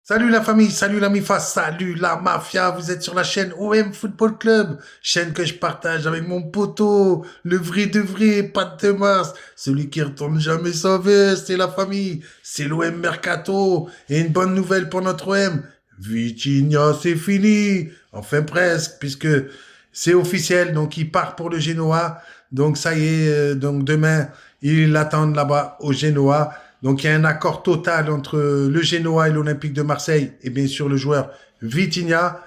Salut la famille, salut la MIFA, salut la mafia, vous êtes sur la chaîne OM Football Club, chaîne que je partage avec mon poteau, le vrai de vrai, Pat de Mars, celui qui retourne jamais sa veste, c'est la famille, c'est l'OM Mercato, et une bonne nouvelle pour notre OM, Vitinha c'est fini, enfin presque, puisque c'est officiel, donc il part pour le Genoa, donc ça y est, donc demain, ils l'attendent là-bas au Genoa. Donc il y a un accord total entre le Genoa et l'Olympique de Marseille et bien sûr le joueur Vitinha.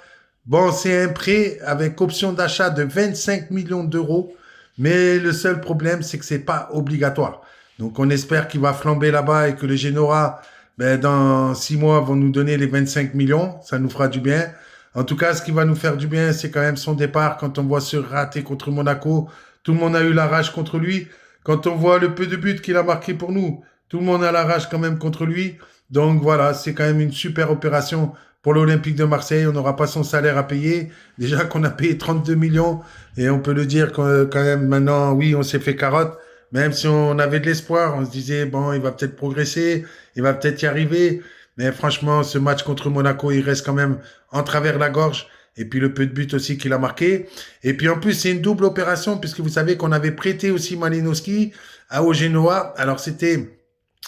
Bon, c'est un prêt avec option d'achat de 25 millions d'euros, mais le seul problème, c'est que c'est pas obligatoire. Donc on espère qu'il va flamber là-bas et que le Genoa, ben, dans 6 mois, vont nous donner les 25 millions. Ça nous fera du bien. En tout cas, ce qui va nous faire du bien, c'est quand même son départ. Quand on voit se rater contre Monaco, tout le monde a eu la rage contre lui. Quand on voit le peu de buts qu'il a marqué pour nous, tout le monde a la rage quand même contre lui. Donc voilà, c'est quand même une super opération pour l'Olympique de Marseille. On n'aura pas son salaire à payer. Déjà qu'on a payé 32 millions. Et on peut le dire quand même maintenant, oui, on s'est fait carotte. Même si on avait de l'espoir, on se disait, bon, il va peut-être progresser, il va peut-être y arriver. Mais franchement, ce match contre Monaco, il reste quand même en travers la gorge. Et puis le peu de buts aussi qu'il a marqué. Et puis en plus, c'est une double opération, puisque vous savez qu'on avait prêté aussi Malinowski au Genoa. Alors c'était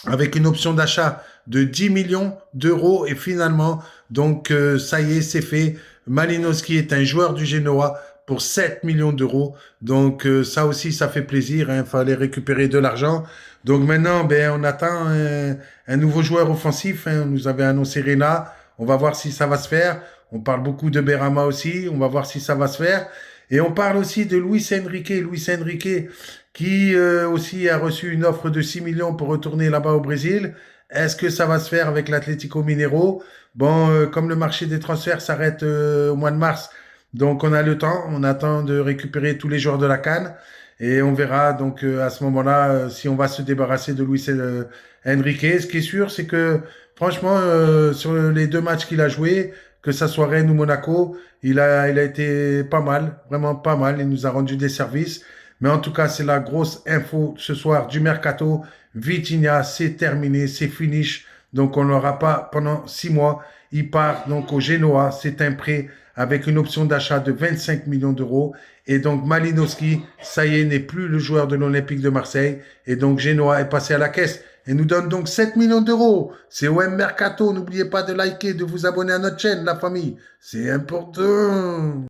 avec une option d'achat de 10 millions d'euros. Et finalement, donc ça y est, c'est fait. Malinowski est un joueur du Genoa pour 7 millions d'euros. Donc ça aussi, ça fait plaisir. Il fallait récupérer de l'argent. Donc maintenant, ben, on attend un nouveau joueur offensif. On nous avait annoncé Rena. On va voir si ça va se faire. On parle beaucoup de Berama aussi. On va voir si ça va se faire. Et on parle aussi de Luis Enrique. Luis Enrique qui aussi a reçu une offre de 6 millions pour retourner là-bas au Brésil. Est-ce que ça va se faire avec l'Atlético Mineiro? Bon, comme le marché des transferts s'arrête au mois de mars, donc on a le temps, on attend de récupérer tous les joueurs de la CAN et on verra donc à ce moment-là si on va se débarrasser de Luis Enrique. Ce qui est sûr, c'est que franchement, sur les 2 matchs qu'il a joués, que ça soit Rennes ou Monaco, il a été pas mal, vraiment pas mal. Il nous a rendu des services. Mais en tout cas, c'est la grosse info ce soir du Mercato. Vitinha, c'est terminé, c'est finish. Donc, on n'aura pas pendant 6 mois. Il part donc au Genoa. C'est un prêt avec une option d'achat de 25 millions d'euros. Et donc, Malinowski, ça y est, n'est plus le joueur de l'Olympique de Marseille. Et donc, Genoa est passé à la caisse et nous donne donc 7 millions d'euros. C'est OM Mercato. N'oubliez pas de liker, de vous abonner à notre chaîne, la famille. C'est important.